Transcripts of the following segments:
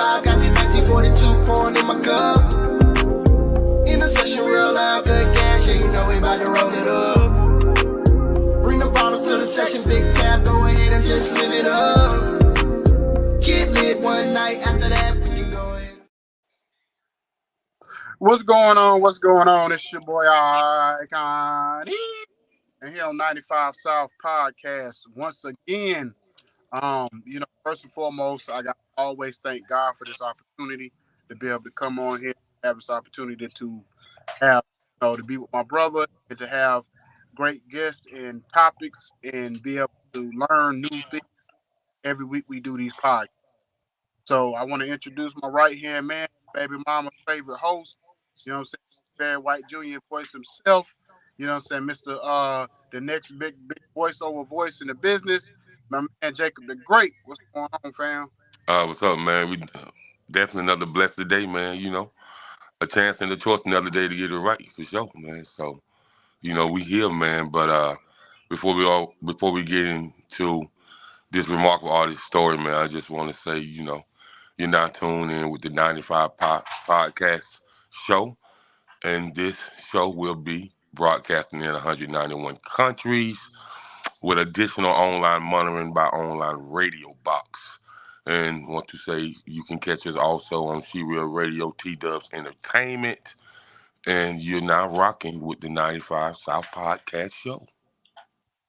95, got the 1942 pouring in my cup. In the session real loud, good gas, yeah, you know we about to roll it up. Bring the bottles to the session, big tab, go ahead and just live it up. Get lit one night, after that, we can go ahead. What's going on? What's going on? It's your boy Ikon. And here on 95 South Podcast, once again, first and foremost, I got to always thank God for this opportunity to be able to come on here, have this opportunity to have, to be with my brother and to have great guests and topics and be able to learn new things every week we do these podcasts. So I want to introduce my right-hand man, baby mama's favorite host, you know what I'm saying, Barry White Jr. voice himself, you know what I'm saying, Mr. The next big voiceover voice in the business, my man Jacob the Great. What's going on, fam? What's up, man? We definitely another blessed day, man. A chance and a choice another day to get it right for sure, man. So, we here, man. But before we get into this remarkable artist story, man, I just want to say, you're not tuned in with the 95 podcast show, and this show will be broadcasting in 191 countries with additional online monitoring by online radio box. And want to say you can catch us also on She Real Radio, T-Dubs Entertainment. And you're now rocking with the 95 South Podcast Show.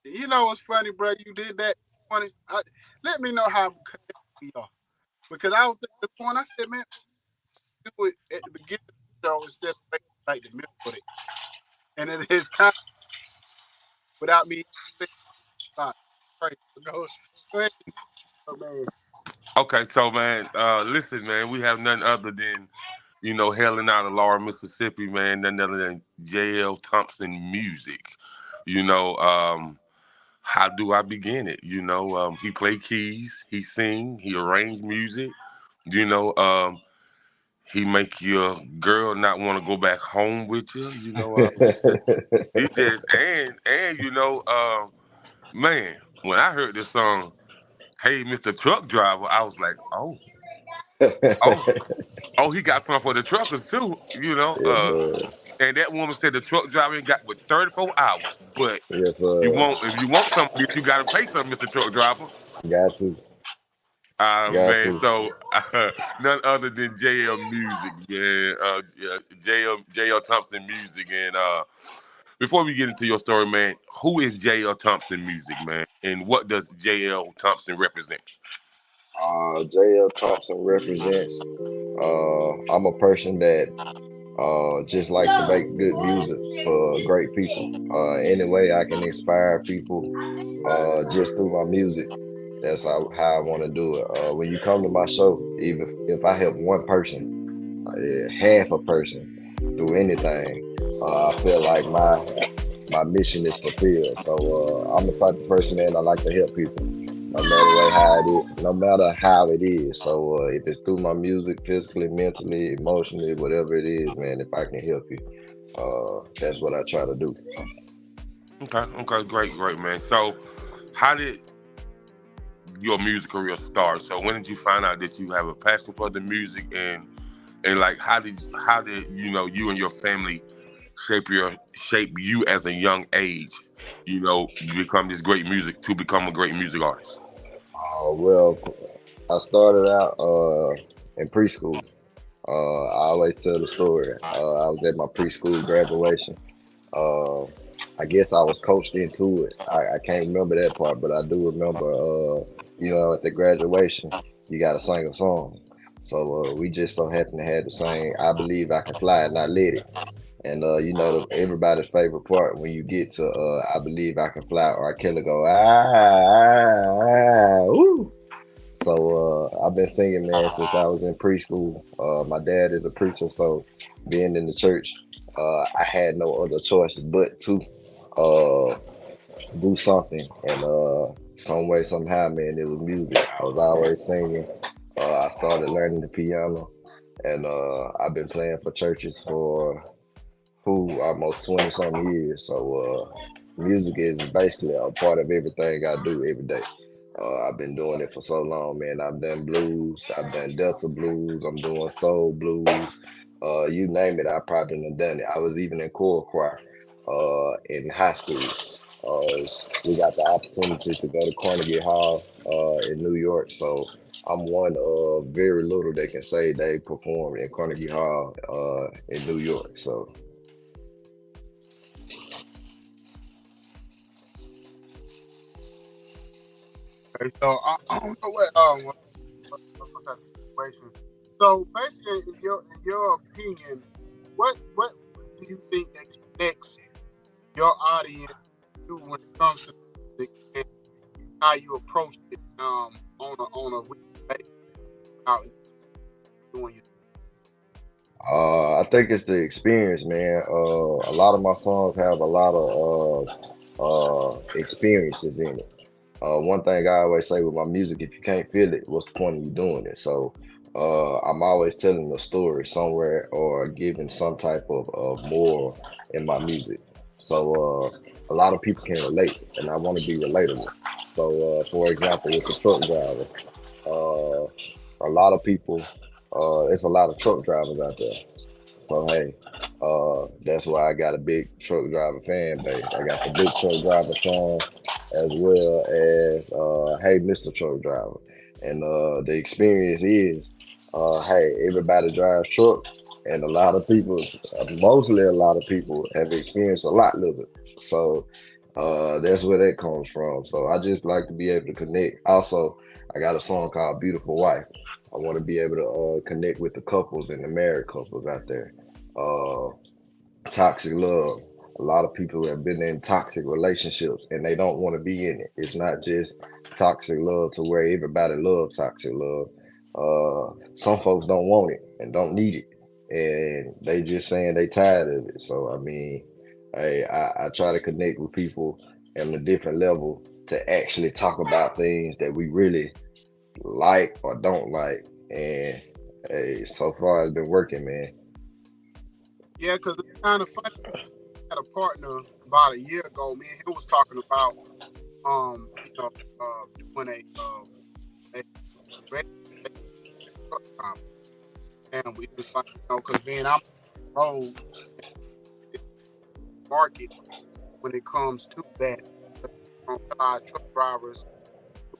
You know what's funny, bro? You did that. Funny. Let me know how connected we are. Because I was thinking this point, I said, man, do it at the beginning of the show instead of like the middle of it. And it is kind of without me saying right. Go ahead. Oh, man. Okay, so, man, listen, man, we have nothing other than, hailing out of Laurel, Mississippi, man, nothing other than J.L. Thompson music. How do I begin it? He play keys, he sing, he arrange music. He make your girl not want to go back home with you. He just man, when I heard this song, "Hey, Mr. Truck Driver," I was like, oh, he got something for the truckers too. And that woman said the truck driver ain't got with 34 hours, but Yes, if you want some of this, you got to pay some, Mr. Truck Driver. Got to. Man, so none other than JL Music, man. JL Thompson Music. And before we get into your story, man, who is JL Thompson Music, man? And what does JL Thompson represent? J.L. Thompson represents, I'm a person that just like to make good music for great people. Any way I can inspire people just through my music. That's how I want to do it. When you come to my show, even if I help one person, half a person do anything, I feel like my mission is fulfilled. So I'm the type of person that I like to help people, no matter how it is. So if it's through my music, physically, mentally, emotionally, whatever it is, man, if I can help you, that's what I try to do. Okay, great, man. So how did your music career start? So when did you find out that you have a passion for the music, and like how did you and your family shape you as a young age, become this great music to become a great music artist? Well, I started out in preschool. I always tell the story. I was at my preschool graduation. I guess I was coached into it. I can't remember that part, but I do remember, at the graduation, you got to sing a song. So we just so happened to have to sing "I Believe I Can Fly and Not Let It." And, everybody's favorite part when you get to "I Believe I Can Fly," or I kill it go, woo. So I've been singing, man, since I was in preschool. My dad is a preacher, so being in the church, I had no other choice but to do something. And some way, somehow, man, it was music. I was always singing. I started learning the piano, and I've been playing for churches for almost 20-something years. So music is basically a part of everything I do every day. I've been doing it for so long, man. I've done blues, I've done Delta blues, I'm doing soul blues. You name it, I probably done done it. I was even in choir in high school. We got the opportunity to go to Carnegie Hall in New York, so I'm one of very little that can say they performed in Carnegie Hall in New York. So Okay, so I don't know what's that situation. So basically, in your opinion, what do you think that connects your audience to when it comes to music and how you approach it on a weekly basis out doing your I think it's the experience, man. A lot of my songs have a lot of experiences in it. One thing I always say with my music, if you can't feel it, what's the point of you doing it? So I'm always telling a story somewhere or giving some type of moral in my music. So a lot of people can relate, and I want to be relatable. So for example, with the truck driver, uh, a lot of people, it's a lot of truck drivers out there. So hey, that's why I got a big truck driver fan base. I got the big truck driver song as well as Hey Mr. Truck Driver. And the experience is hey, everybody drives trucks and a lot of people, mostly a lot of people have experienced a lot of it. So that's where that comes from. So I just like to be able to connect. Also, I got a song called Beautiful Wife. I want to be able to connect with the couples and the married couples out there. Uh, Toxic love. A lot of people have been in toxic relationships and they don't want to be in it. It's not just toxic love to where everybody loves toxic love. Some folks don't want it and don't need it, and they just saying they tired of it. So I mean, I try to connect with people on a different level to actually talk about things that we really like or don't like. And hey, so far it's been working, man. yeah, because it's kind of funny. I had a partner about a year ago. Me and him was talking about doing a radio truck stop. And we just like because being I'm on the road market when it comes to that. Our truck drivers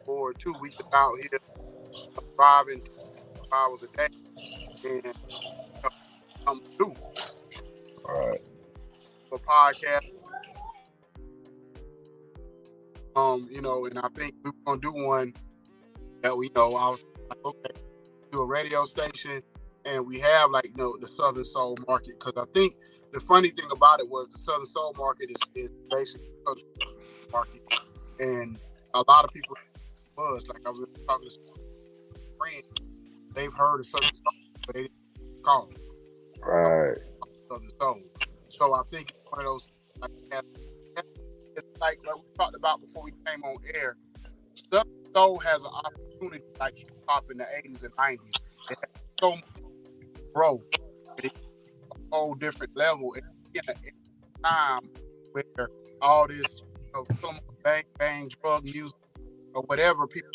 board too. We just out here driving 2 hours a day and come through All right. a podcast. And I think we're gonna do one that I was like, okay, do a radio station and we have the Southern Soul market because I think the funny thing about it was the Southern Soul market is basically a country market and a lot of people was like I was talking to some friends, they've heard of Southern Soul, but they didn't call it Right. Southern Soul. So I think it's one of those it's like we talked about before we came on air. Southern Soul has an opportunity like hip hop in the 80s and 90s. It has so much growth. It's a whole different level. And in a time where all this bang bang drug music or whatever people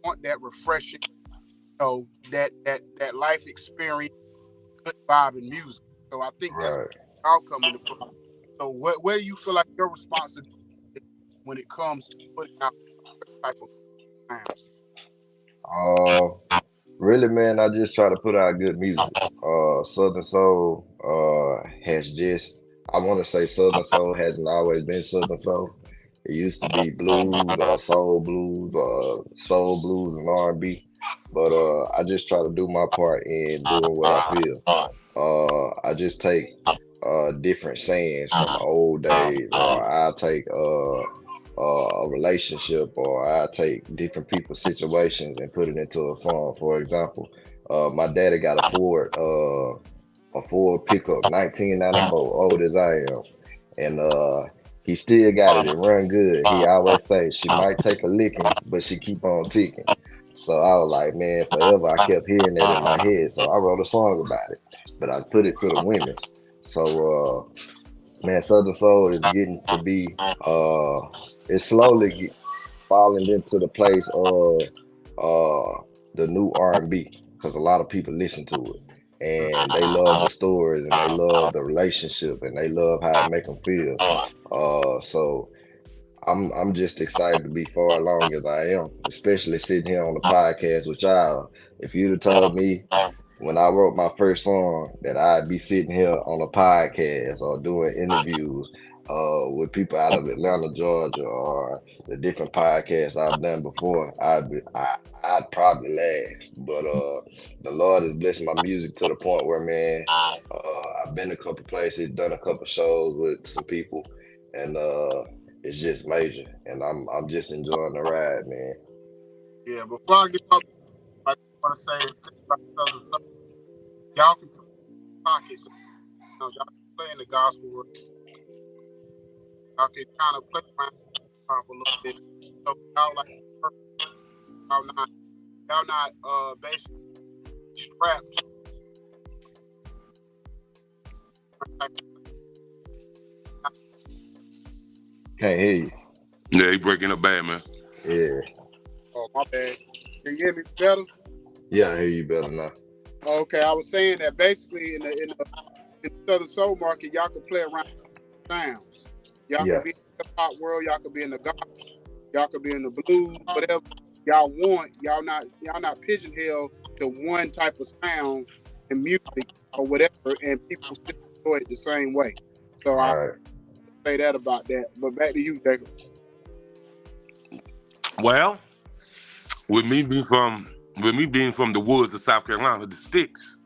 want that refreshing, that life experience, good vibe and music. So I think that's Right. the outcome in the book. So where do you feel like your responsibility is when it comes to putting out type of sound? Really, man, I just try to put out good music. Southern Soul has just, I want to say Southern Soul hasn't always been Southern Soul. It used to be blues or soul blues and R&B. But I just try to do my part in doing what I feel. I just take different sayings from old days, or I take a relationship, or I take different people's situations and put it into a song. For example, my daddy got a Ford pickup, 1994, old as I am, and he still got it. It run good. He always say she might take a licking, but she keep on ticking. So I was like, man, forever. I kept hearing that in my head, so I wrote a song about it. But I put it to the women. So man, Southern Soul is getting to be it's slowly falling into the place of the new R&B, because a lot of people listen to it and they love the stories and they love the relationship and they love how it make them feel. So I'm just excited to be far along as I am, especially sitting here on the podcast with y'all. If you'd have told me when I wrote my first song that I'd be sitting here on a podcast or doing interviews with people out of Atlanta, Georgia, or the different podcasts I've done before, I'd probably laugh. But the Lord has blessed my music to the point where, man, I've been a couple places, done a couple shows with some people, and it's just major. And I'm just enjoying the ride, man. Yeah, before I get up, I just want to say y'all can put pockets. Y'all can play in the gospel world. Y'all can kind of play around a little bit. So y'all not basically strapped. Can't hear you. Yeah, he breaking up bad, man. Yeah. Oh, my bad. Can you hear me better? Yeah, I hear you better now. Okay, I was saying that basically in the Southern Soul market, y'all can play around sounds. Y'all can be in the hip hop world, y'all can be in the gospel, y'all can be in the blues, whatever y'all want. Y'all not pigeonholed to one type of sound and music or whatever, and people still enjoy it the same way. So I say that about that. But back to you, Jacob. Well, with me being from the woods of South Carolina, the sticks.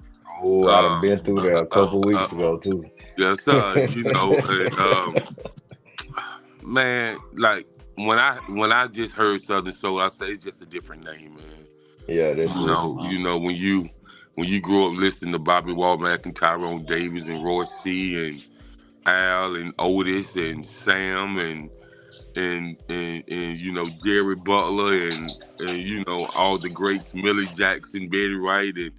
Oh, I done been through there a couple weeks ago too. Yes, you know, and man, like when I just heard Southern Soul, I say it's just a different name, man. Yeah, that's you know when you grow up listening to Bobby Womack and Tyrone Davis and Roy C and Al and Otis and Sam and you know Jerry Butler and you know all the greats, Millie Jackson, Betty Wright, and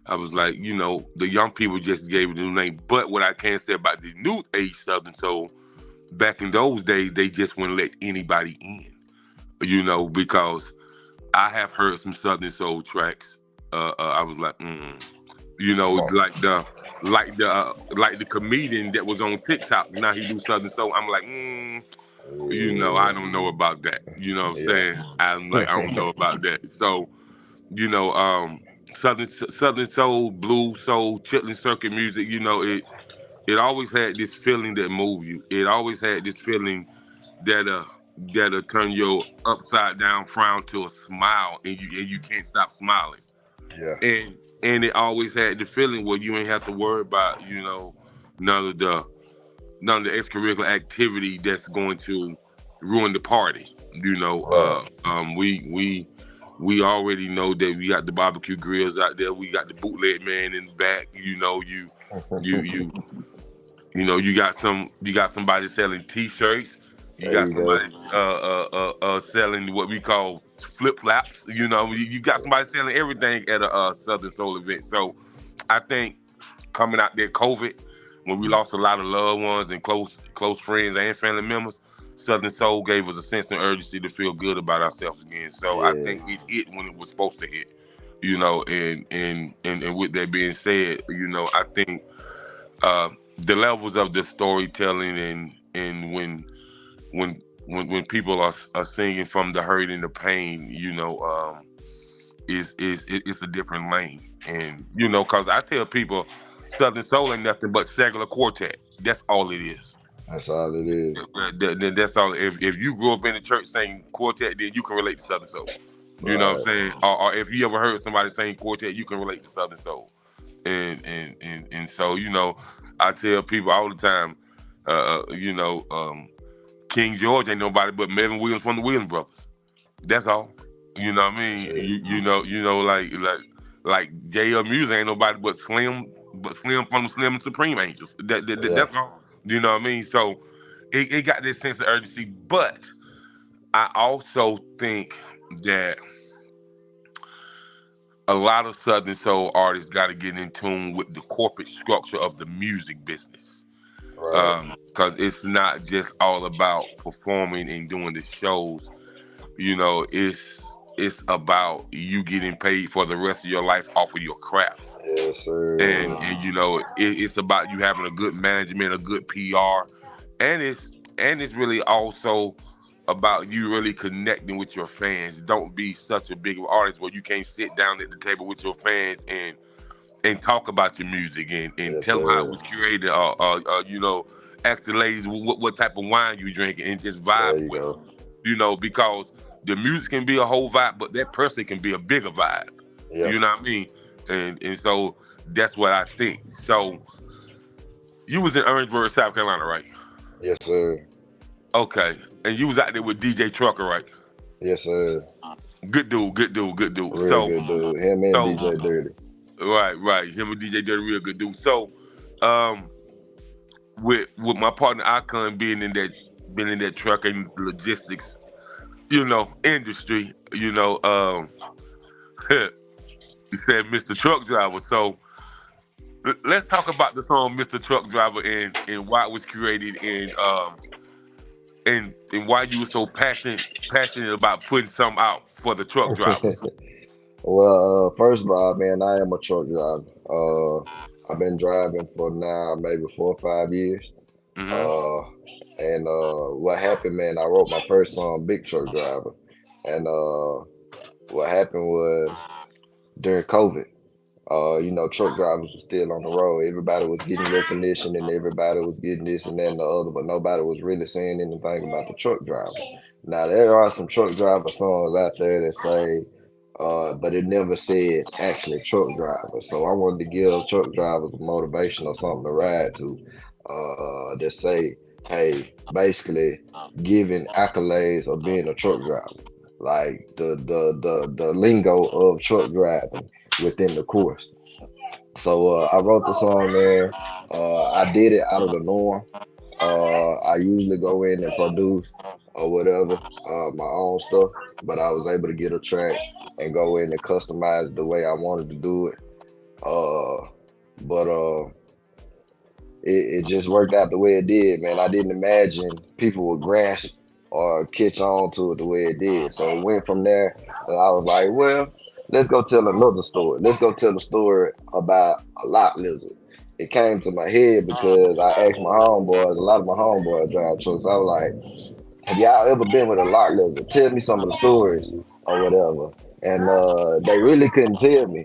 I was like, you know, the young people just gave it a new name. But what I can say about the new age Southern Soul, back in those days, they just wouldn't let anybody in, you know, because I have heard some Southern Soul tracks. I was like, you know, like the comedian that was on TikTok. Now he do Southern Soul. I'm like, you know, I don't know about that. You know what I'm saying? I'm like, I don't know about that. So, you know, Southern Soul, Blues Soul, Chitlin Circuit music, you know, it always had this feeling that moved you. It always had this feeling that'll turn your upside down frown to a smile, and you can't stop smiling. Yeah. And it always had the feeling where you ain't have to worry about, you know, none of the extracurricular activity that's going to ruin the party. You know, we already know that we got the barbecue grills out there. We got the bootleg man in the back. You know, you know, you got somebody selling T-shirts. You got somebody selling what we call flip flops. You know, you got somebody selling everything at a Southern Soul event. So I think coming out there, COVID, when we lost a lot of loved ones and close friends and family members, Southern Soul gave us a sense of urgency to feel good about ourselves again. So I think it hit when it was supposed to hit. You know, and with that being said, you know, I think the levels of the storytelling and when people are singing from the hurt and the pain, you know, it's a different lane. And you know, cause I tell people, Southern Soul ain't nothing but secular quartet. That's all it is. That's all it is. That's all. If you grew up in the church singing quartet, then you can relate to Southern Soul. You know what I'm saying? Or if you ever heard somebody sing quartet, you can relate to Southern Soul. And so, you know, I tell people all the time, you know, King George ain't nobody but Melvin Williams from the Williams Brothers. That's all. You know what I mean? You know, like J.L. Music ain't nobody but Slim from the Slim and Supreme Angels. That's all. You know what I mean? So it got this sense of urgency, but I also think that a lot of Southern Soul artists got to get in tune with the corporate structure of the music business. Because it's not just all about performing and doing the shows. You know, it's about you getting paid for the rest of your life off of your craft. Yes, sir. And you know, it's about you having a good management, a good PR, and it's really also about you really connecting with your fans. Don't be such a big artist where you can't sit down at the table with your fans and talk about your music and Yes, tell them how it sir. was created, you know, ask the ladies what type of wine you drinking and just There vibe you with them. go. You know, because the music can be a whole vibe, but that person can be a bigger vibe. Yeah. You know what I mean? And so that's what I think. So you was in Orangeburg, South Carolina, right? Yes, sir. Okay. And you was out there with DJ Trucker, right? Yes, sir. Good dude, good dude, good dude. Real good dude. Him and So DJ Dirty. right. Him and DJ Dirty, real good dude. So um with my partner Ikon being in that truck and logistics, you know, industry, you know, he said Mr. Truck Driver. So let's talk about the song Mr. Truck Driver and why it was created and why you were so passionate about putting some out for the truck drivers. Well, first of all, man, I am a truck driver. I've been driving for now maybe 4 or 5 years. Hmm. Uh, and what happened, man? I wrote my first song, Big Truck Driver, and what happened was during COVID. Truck drivers were still on the road. Everybody was getting recognition and everybody was getting this and that and the other, but nobody was really saying anything about the truck driver. Now, there are some truck driver songs out there that say, but it never said actually truck driver. So I wanted to give truck drivers a motivation or something to ride to, that say, hey, basically giving accolades of being a truck driver, like the lingo of truck driving within the course. So I wrote the song, man. I did it out of the norm. I usually go in and produce or whatever, my own stuff, but I was able to get a track and go in and customize the way I wanted to do it. Uh, but it just worked out the way it did, man. I didn't imagine people would grasp or catch on to it the way it did. So it went from there, and I was like, well, let's go tell another story. Let's go tell a story about a lot lizard. It came to my head because I asked my homeboys, a lot of my homeboys drive trucks. I was like, have y'all ever been with a lot lizard? Tell me some of the stories or whatever. And they really couldn't tell me.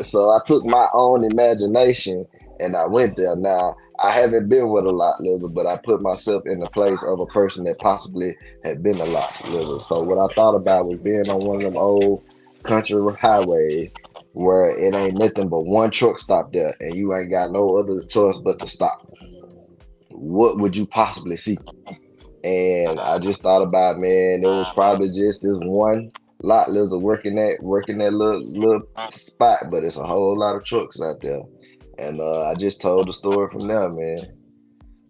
So I took my own imagination and I went there. Now, I haven't been with a lot lizard, but I put myself in the place of a person that possibly had been a lot lizard. So what I thought about was being on one of them old country highways where it ain't nothing but one truck stop there and you ain't got no other choice but to stop. What would you possibly see? And I just thought about, man, it was probably just this one lot lizard working that little spot, but it's a whole lot of trucks out there. And I just told the story from there, man.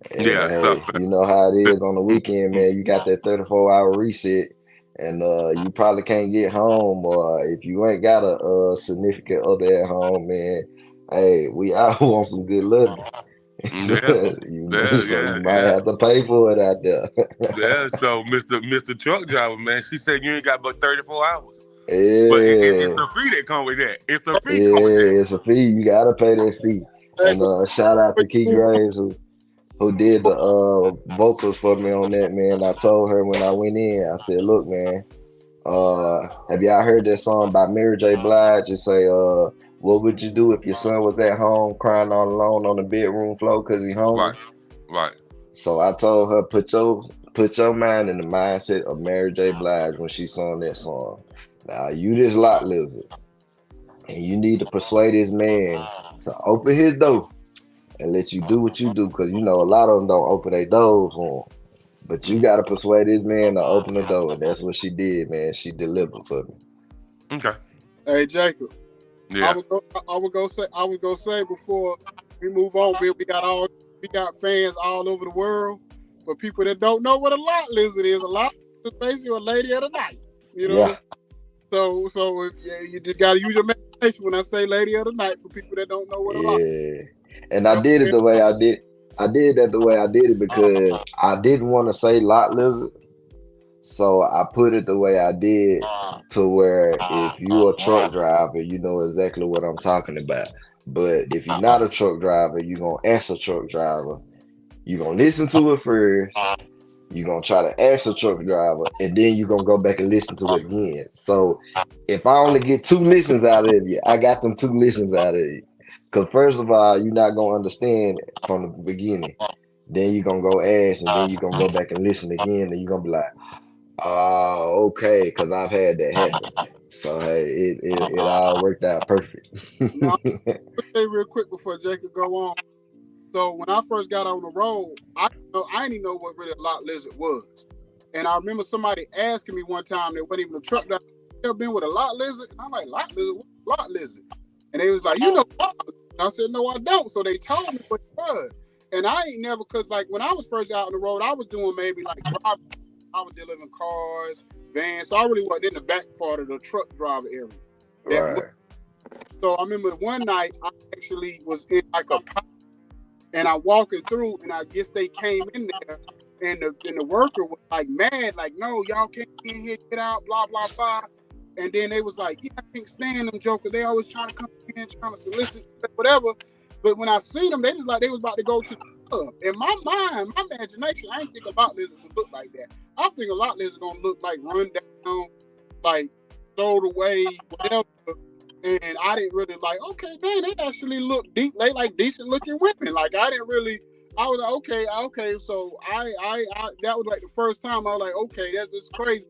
And Yeah. So hey, you know how it is on the weekend, man. You got that 34-hour reset, and you probably can't get home, or if you ain't got a significant other at home, man. Hey, we out on some good living. So yeah, so you might yeah. have to pay for it out there. Yeah, so Mr. Truck Driver, man, she said you ain't got but 34 hours. But it's Yeah, a fee that come with that. It's a fee come with that. yeah, it's a fee. You gotta pay that fee. Hey, And shout out to Key Graves who did the vocals for me on that, man. I told her when I went in, I said, look, man, have y'all heard that song by Mary J. Blige? It say, what would you do if your son was at home crying all alone on the bedroom floor because he hungry? Right, right. So I told her, put your mind in the mindset of Mary J. Blige when she sung that song. Now you this lot lizard, and you need to persuade this man to open his door and let you do what you do, because you know a lot of them don't open their doors for him. But you gotta persuade this man to open the door, and that's what she did, man. She delivered for me. Okay. hey, Jacob. Yeah. I would go say before we move on, we got fans all over the world. For people that don't know what a lot lizard is, a lot is basically a lady of the night. You know, Yeah, yeah, you just gotta use your imagination when I say lady of the night for people that don't know what a lot. yeah. And I did it the way I did. I did that the way I did it because I didn't want to say lot lizard. So I put it the way I did to where if you're a truck driver, you know exactly what I'm talking about. But if you're not a truck driver, you're gonna ask a truck driver. You're gonna listen to it first. You're gonna try to ask a truck driver, and then you're gonna go back and listen to it again. So if I only get 2 listens out of you, I got them 2 listens out of you. Because first of all, you're not gonna understand from the beginning. Then you're gonna go ask, and then you're gonna go back and listen again, and you're gonna be like, oh, okay, because I've had that happen. So hey, it all worked out perfect. Now, I'll say real quick before Jacob go on. So when I first got on the road, I didn't even know what really a lot lizard was. And I remember somebody asking me one time, they wasn't even a truck driver, you ever been with a lot lizard? And I'm like, lot lizard? What lot lizard? And they was like, you know. And I said, no, I don't. So they told me what it was. And I ain't never, because like when I was first out on the road, I was doing maybe like driving. I was delivering cars, vans. So I really wasn't in the back part of the truck driver area. Right. So I remember one night I actually was in like a pop, and I walking through, and I guess they came in there, and the worker was like mad, like, no, y'all can't get in here, get out, blah, blah, blah. And then they was like, yeah, I can't stand them jokers. They always trying to come in, trying to solicit, whatever. But when I seen them, they just like they was about to go to the club. In my mind, my imagination, I ain't think a lot lizard would look like that. I think a lot lizard gonna look like run down, like thrown away, whatever. And I didn't really like, okay, man, they actually look deep. They like decent looking women. Like I didn't really. I was like, okay. So I that was like the first time I was like, okay, that's crazy,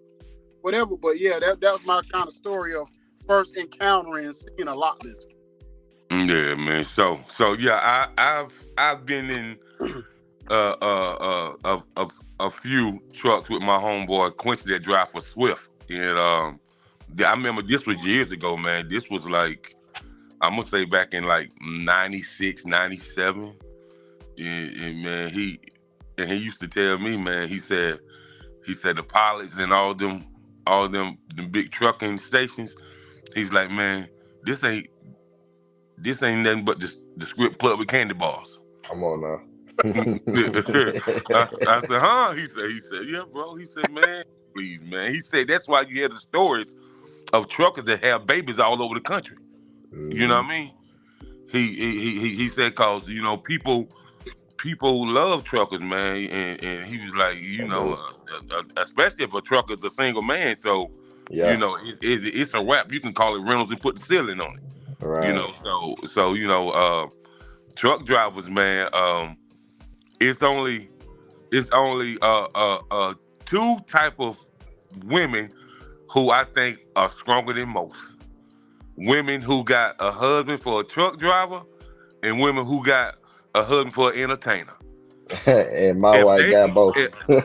whatever. But yeah, that was my kind of story of first encountering and seeing a lot lizard. Yeah, man. So yeah, I've been in a few trucks with my homeboy Quincy that drive for Swift, and I remember this was years ago, man. This was like I'm gonna say back in like 96, 97. And man, he used to tell me, man. He said the pilots and all them big trucking stations. He's like, man, this ain't nothing but the script club with candy bars. Come on now. I said, huh? He said, yeah, bro. He said, man, please, man. He said that's why you hear the stories of truckers that have babies all over the country. You know what I mean? He said, cause you know people love truckers, man, and he was like, you know, especially if a trucker's a single man, so you know, it's a wrap. You can call it rentals and put the ceiling on it. Right. You know, so you know, truck drivers, man. It's only two type of women who I think are stronger than most. Women who got a husband for a truck driver, and women who got a husband for an entertainer. And my wife got both. Bro,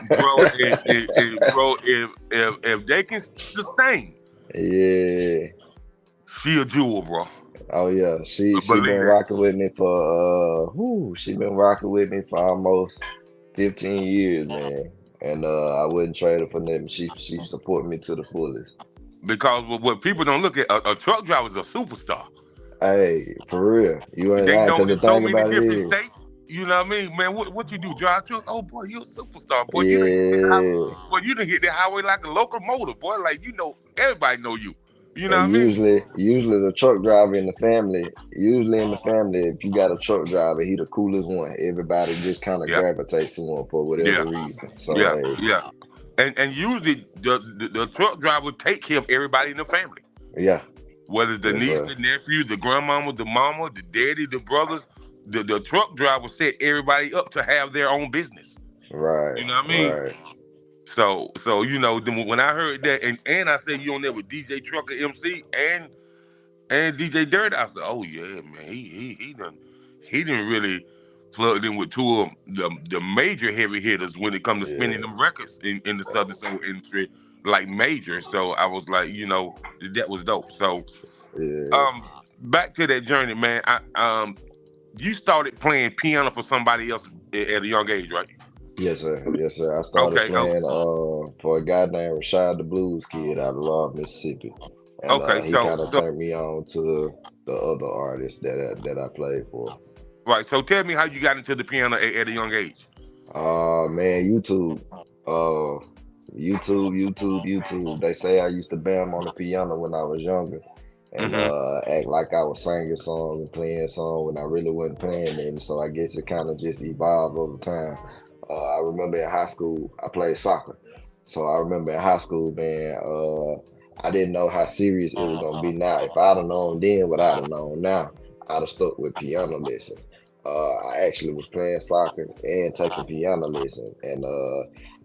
if they can sustain, yeah, she a jewel, bro. Oh yeah, she been rocking with me for almost 15 years, man. And I wouldn't trade her for nothing. She supported me to the fullest. Because what people don't look at, a truck driver is a superstar. Hey, for real, you ain't they lying. Know in so many different states. You know what I mean, man? What you do? Drive truck? Oh boy, you a superstar, boy. Yeah. You done hit the highway like a locomotive, boy. Like you know, everybody know you. You know what I mean? Usually the truck driver in the family. Usually in the family, if you got a truck driver, he the coolest one. Everybody just kind of gravitates to him for whatever reason. So yeah. And usually the truck driver take care of everybody in the family. Yeah. Whether it's the niece, the nephew, the grandmama, the mama, the daddy, the brothers, the truck driver set everybody up to have their own business. Right. You know what I mean? Right. So you know, when I heard that, and I said you on there with DJ Trucker MC and DJ Dirt, I said, oh yeah, man, he done really plugged in with two of the major heavy hitters when it comes to spinning them records in the Southern Soul industry, like major. So I was like, you know, that was dope. So back to that journey, man. You started playing piano for somebody else at a young age, right? Yes, sir. I started playing for a guy named Rashad the Blues Kid out of Laurel, Mississippi. And he kind of turned me on to the other artists that I played for. Right. So tell me how you got into the piano at a young age. Man, YouTube. YouTube. They say I used to bam on the piano when I was younger and Mm-hmm. act like I was singing songs and playing songs when I really wasn't playing them. So I guess it kind of just evolved over time. I remember in high school, I played soccer. So I remember in high school, man, I didn't know how serious it was gonna be now. If I'd have known then what I'd have known now, I'd have stuck with piano lessons. I actually was playing soccer and taking piano lessons, and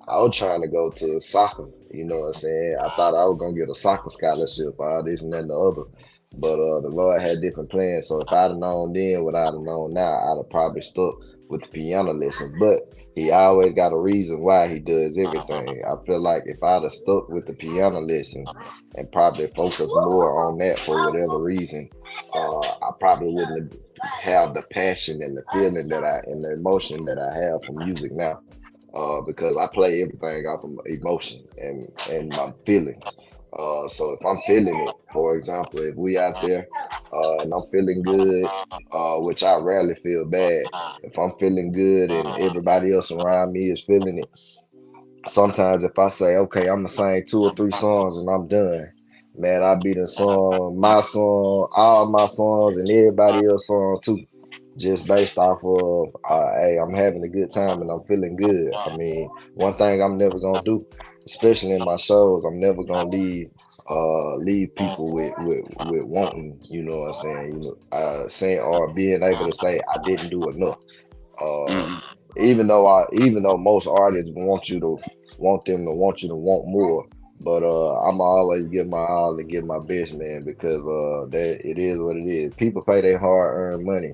I was trying to go to soccer. You know what I'm saying? I thought I was gonna get a soccer scholarship, all this and that and the other. But the Lord had different plans. So if I'd have known then what I'd have known now, I'd have probably stuck with the piano lesson. But he always got a reason why he does everything. I feel like if I'd have stuck with the piano lesson and probably focused more on that for whatever reason, I probably wouldn't have the passion and the feeling that I and the emotion that I have for music now. Because I play everything off of emotion and my feelings. So if I'm feeling it, for example, if we out there and I'm feeling good, which I rarely feel bad, if I'm feeling good and everybody else around me is feeling it, sometimes if I say, okay, I'm gonna sing 2 or 3 songs and I'm done, man, I be the song, my song, all my songs, and everybody else's song too, just based off of, hey, I'm having a good time and I'm feeling good. I mean, one thing I'm never gonna do, especially in my shows, I'm never gonna leave people with wanting, you know what I'm saying, saying or being able to say I didn't do enough. Uh, Mm-hmm. even though most artists want you to want more, but I'm always give my all and give my best, man, because that it is what it is. People pay their hard earned money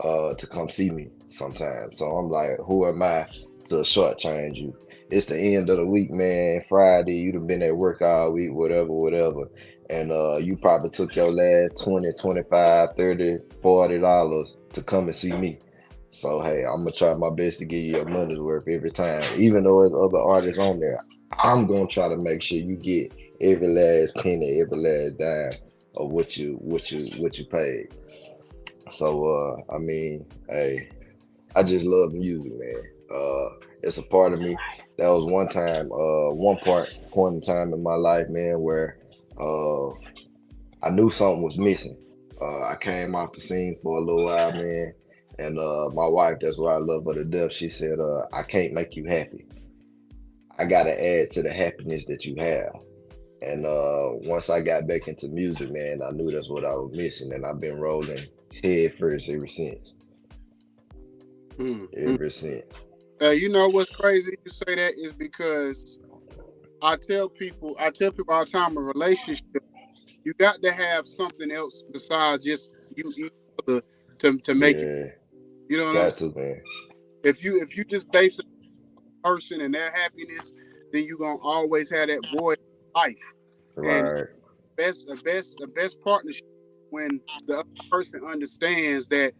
to come see me sometimes. So I'm like, who am I to shortchange you? It's the end of the week, man. Friday, you'd have been at work all week, whatever. And you probably took your last 20, 25, 30, $40 to come and see me. So hey, I'm gonna try my best to give you your money's worth every time. Even though there's other artists on there, I'm gonna try to make sure you get every last penny, every last dime of what you paid. So I mean, hey, I just love music, man. It's a part of me. That was point in time in my life, man, where uh I knew something was missing. I came off the scene for a little while, man. And my wife, that's why I love her to death. She said, I can't make you happy. I gotta add to the happiness that you have. And once I got back into music, man, I knew that's what I was missing, and I've been rolling head first ever since. Mm-hmm. Ever since. You know what's crazy? You say that is because I tell people all the time, a relationship, you got to have something else besides just you each other to make it. Yeah, You know what I'm got saying? to, man. If you just base it on a person and their happiness, then you're gonna always have that void in life. And Right, the best partnership when the other person understands that,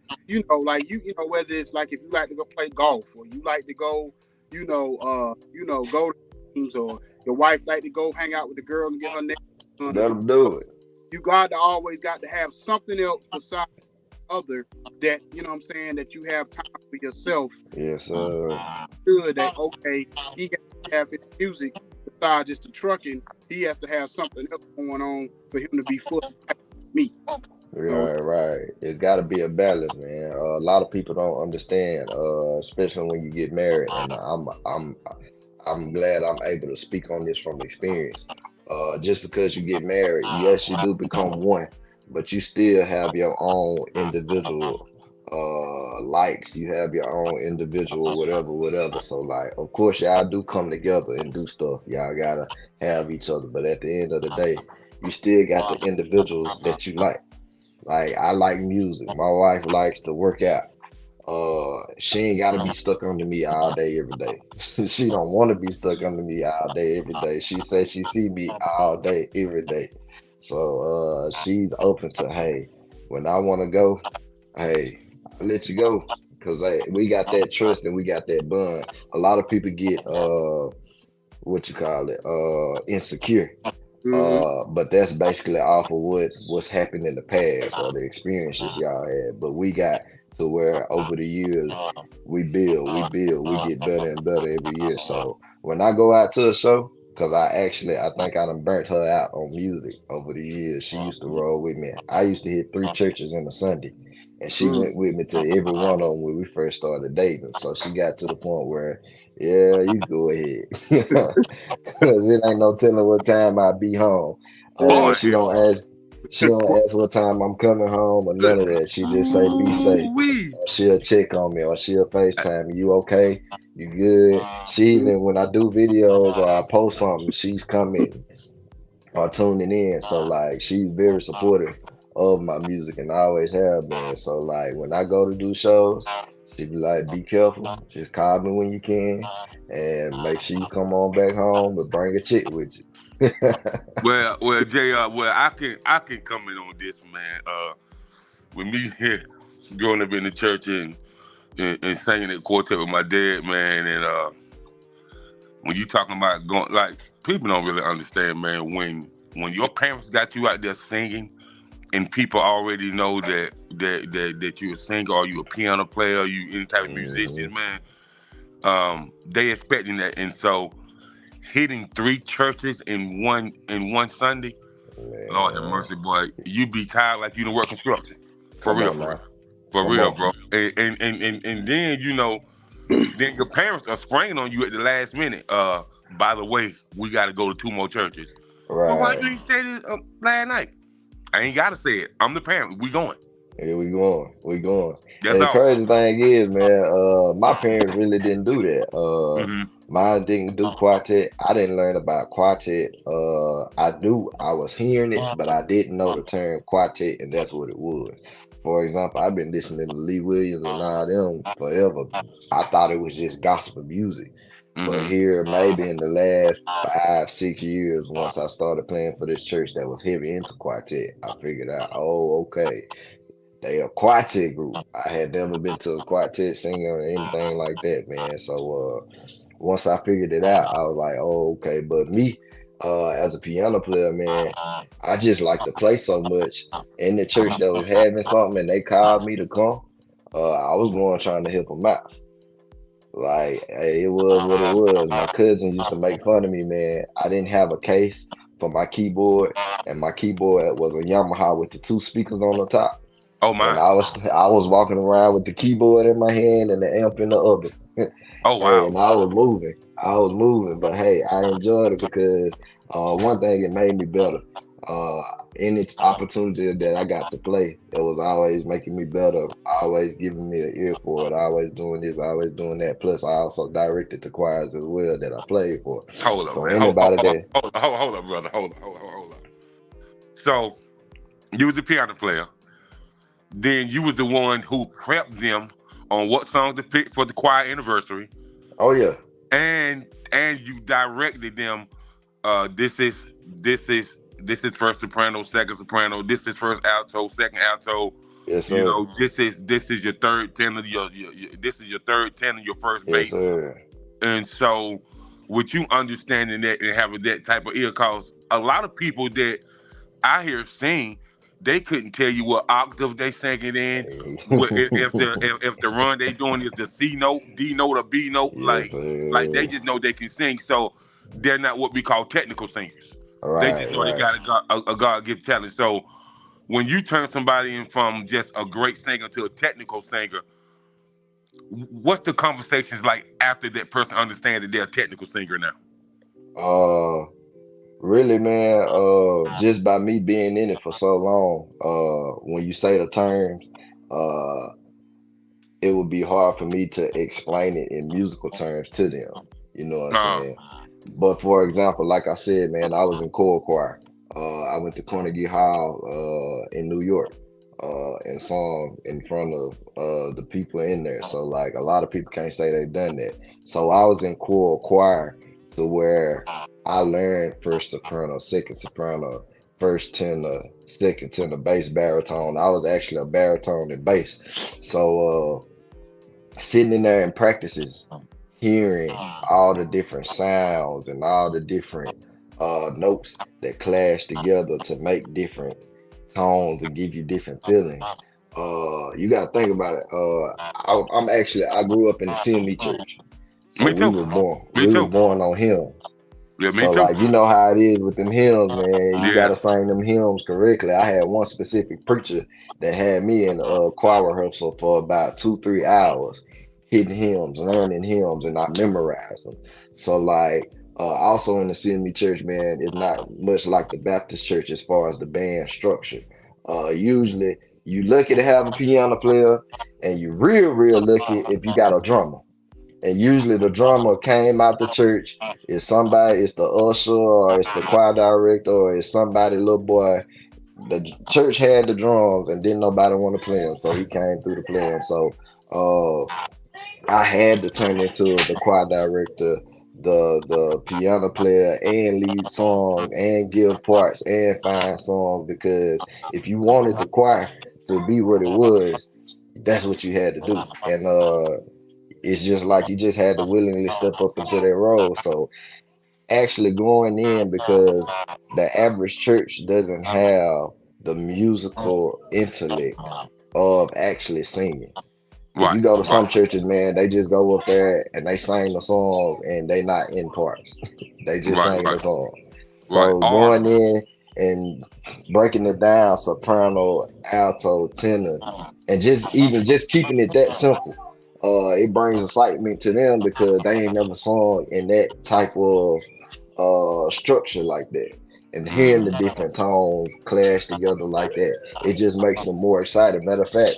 like you know, whether it's like if you like to go play golf or you like to go, go to games, or your wife like to go hang out with the girl and get her nails done, let them do it. you got to have something else besides other, that you know what I'm saying, that you have time for yourself. Yes, sir. Good that, okay, he has to have his music besides just the trucking. He has to have something else going on for him to be full like me. So Right. It's got to be a balance, man. A lot of people don't understand, especially when you get married. And I'm glad I'm able to speak on this from experience. Just because you get married, yes, you do become one, but you still have your own individual likes. You have your own individual whatever. So like, of course, y'all do come together and do stuff. Y'all gotta have each other, but at the end of the day, you still got the individuals that you like. Like I like music. My wife likes to work out. She ain't gotta be stuck under me all day, every day. She don't want to be stuck under me all day, every day. She says she see me all day, every day. So she's open to, hey, when I want to go, hey, I'll let you go. Cause hey, we got that trust and we got that bond. A lot of people get what you call it, insecure. mhm. But that's basically off of what's happened in the past or the experiences y'all had. But we got to where over the years we get better and better every year. So when I go out to a show, Cause I think I done burnt her out on music over the years. She used to roll with me. I used to hit 3 churches in a Sunday, and she went with me to every one of them when we first started dating. So she got to the point where, yeah, you go ahead, cause it ain't no telling what time I be home. Boy, She don't ask. She don't ask what time I'm coming home or none of that. She just say, "Be safe." ooh-wee. She'll check on me or she'll FaceTime me. You okay? You good? She even when I do videos or I post something, she's coming or tuning in. So like she's very supportive of my music and I always have been. So like when I go to do shows, she be like, be careful. Just call me when you can and make sure you come on back home, but bring a chick with you. Well, Jr. Well, I can comment on this, man. With me here growing up in the church and singing at quartet with my dad, man, and when you talking about going, like, people don't really understand, man. When your parents got you out there singing, and people already know that you're a singer or you a piano player, or you any type of musician, man. They expecting that, and so hitting 3 churches in one Sunday, Lord have mercy, boy, you be tired like you done work construction. For Come real, on now. for Come real, on. bro. And then then your parents are spraying on you at the last minute. By the way, we got to go to 2 more churches. Well, why Right. you ain't say this last night? I ain't gotta say it. I'm the parent. We going. Here we going. We going. That's And the all. crazy thing is, man, my parents really didn't do that. Mm-hmm. Mine didn't do quartet. I didn't learn about quartet. I was hearing it, but I didn't know the term quartet, and that's what it was. For example, I've been listening to Lee Williams and all them forever. I thought it was just gospel music. But Mm-hmm. here, maybe in the last 5, 6 years, once I started playing for this church that was heavy into quartet, I figured out, oh, okay, they a quartet group. I had never been to a quartet singer or anything like that, man. So once I figured it out, I was like, oh, okay. But me, as a piano player, man, I just like to play so much. In the church that was having something and they called me to come, I was going trying to help them out. Like, hey, it was what it was. My cousin used to make fun of me, man. I didn't have a case for my keyboard, and my keyboard was a Yamaha with the 2 speakers on the top. Oh And my. I was walking around with the keyboard in my hand and the amp in the other. Oh Hey, wow. and I was moving. But hey, I enjoyed it because one thing, it made me better. Any opportunity that I got to play, it was always making me better, always giving me an ear for it, always doing this, always doing that. Plus, I also directed the choirs as well that I played for. Hold up, So man. anybody that, Hold up, brother. Hold up. So you was a piano player. Then you was the one who prepped them on what songs to pick for the choir anniversary, oh yeah, and you directed them. This is this is this is first soprano, second soprano. This is first alto, second alto. yes sir, This is your third tenor. Your this is your third tenor, your first yes bass. sir, And so, with you understanding that and having that type of ear, cause a lot of people that I hear sing, they couldn't tell you what octave they sang it in. hey. What if the run they doing is the C note, D note, or B note, Yes like they sir, just know they can sing. So they're not what we call technical singers. They just right, know they right. got a God gift talent. So when you turn somebody in from just a great singer to a technical singer, what's the conversations like after that person understands that they're a technical singer now? Uh, Really, man, just by me being in it for so long, when you say the terms, uh, it would be hard for me to explain it in musical terms to them. You know what I'm Uh, saying? But for example, like I said, man, I was in choir. I went to Carnegie Hall, in New York, and sung in front of the people in there. So like a lot of people can't say they've done that. So I was in choir to where I learned first soprano, second soprano, first tenor, second tenor, bass, baritone. I was actually a baritone and bass. So sitting in there in practices, hearing all the different sounds and all the different notes that clash together to make different tones and give you different feelings. You gotta think about it. I grew up in the CME church, so Me too. Me we was too. born on hymns. Yeah, me So too. like you know how it is with them hymns, man. You Yeah. gotta sing them hymns correctly. I had one specific preacher that had me in a choir rehearsal for about 2-3 hours, hitting hymns, learning hymns, and I memorized them. So like also in the CME church, man, it's not much like the Baptist church as far as the band structure. Usually you lucky to have a piano player, and you real lucky if you got a drummer. And usually the drummer came out the church. It's somebody, it's the usher, or it's the choir director, or it's somebody little boy. The church had the drums and didn't nobody want to play them, so he came through to play them. So uh, I had to turn into the choir director, the piano player, and lead song, and give parts, and find songs, because if you wanted the choir to be what it was, that's what you had to do. And it's just like you just had to willingly step up into that role. So actually going in, because the average church doesn't have the musical intellect of actually singing. If you Right. go to some Right. churches, man, they just go up there and they sing the song and they not in parts. They just Right. sing the Right. song. Right. So Or going in and breaking it down, soprano, alto, tenor, and just keeping it that simple, it brings excitement to them because they ain't never sung in that type of structure like that. And hearing the different tones clash together like that, it just makes them more excited. Matter of fact,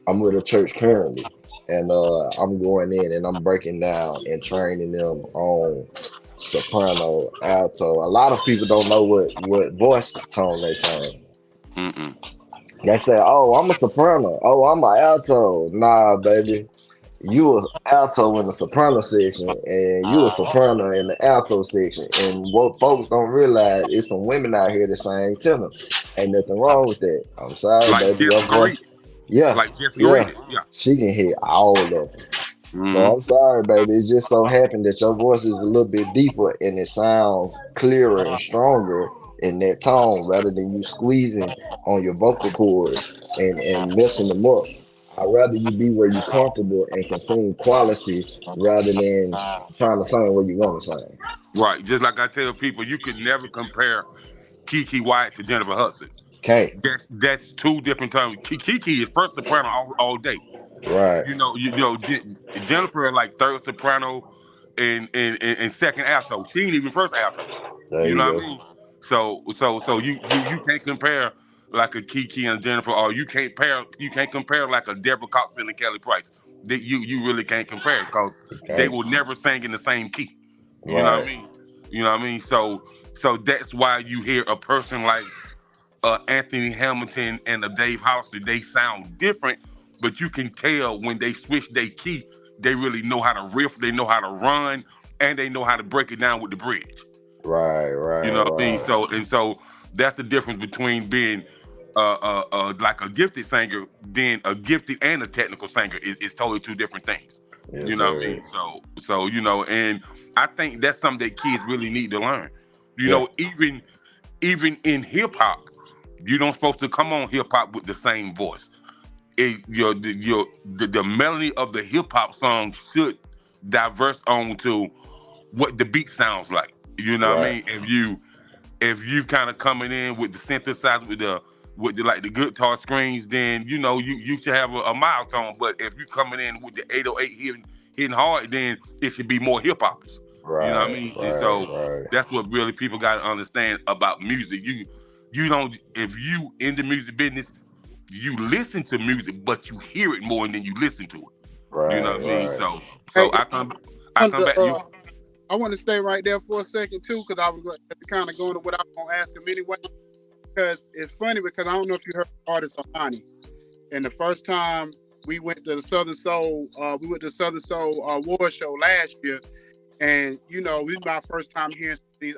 I'm with a church currently, and I'm going in and I'm breaking down and training them on soprano, alto. A lot of people don't know what voice tone they sing. mm-mm. They say, "Oh, I'm a soprano. Oh, I'm an alto." Nah, baby, you a alto in the soprano section, and you a soprano in the alto section. And what folks don't realize is some women out here that sing tenor. Ain't nothing wrong with that. I'm sorry, Like baby, your Jesse voice. Reed. Yeah, Like Jesse yeah, Reed. Yeah. she can hit all of them. So Mm-hmm. I'm sorry, baby. It just so happened that your voice is a little bit deeper and it sounds clearer and stronger in that tone, rather than you squeezing on your vocal cords and messing them up. I'd rather you be where you're comfortable and can sing quality, rather than trying to sing where you want to sing. Right. Just like I tell people, you could never compare Kiki Wyatt to Jennifer Hudson. Can't. That's two different times. Kiki is first soprano all day. Right. Jennifer like third soprano and second alto. She ain't even first alto. There You you know what I go. mean? So you can't compare like a Kiki and Jennifer, or you can't compare like a Deborah Cox and a Kelly Price. You really can't compare because You they can't. will never sing in the same key. You know what I Right. mean? You know what I mean? So that's why you hear a person like Anthony Hamilton and a Dave Hollister, they sound different, but you can tell when they switch their key, they really know how to riff, they know how to run, and they know how to break it down with the bridge. Right. You Right. know what I mean? Right. So that's the difference between being like a gifted singer, then a gifted and a technical singer is totally two different things. Yes, You know what I sir. mean? So and I think that's something that kids really need to learn. Yeah. Even in hip hop, you don't supposed to come on hip hop with the same voice. The melody of the hip hop song should diverse on to what the beat sounds like. You know what I Right. mean? If you kind of coming in with the synthesizer with the like the guitar screens, then you should have a mild tone. But if you coming in with the 808 hitting hard, then it should be more hip hoppers. You know what I Right. mean? And Right. so Right. that's what really people got to understand about music. You don't if you in the music business, you listen to music, but you hear it more than you listen to it. You know Right. what I mean? Right. So Hey, I come back to you. I want to stay right there for a second too, because I was going to kind of go into what I was going to ask him anyway. Because it's funny, because I don't know if you heard the artist Amani. And the first time we went to the Southern Soul, Award show last year, and this is my first time hearing these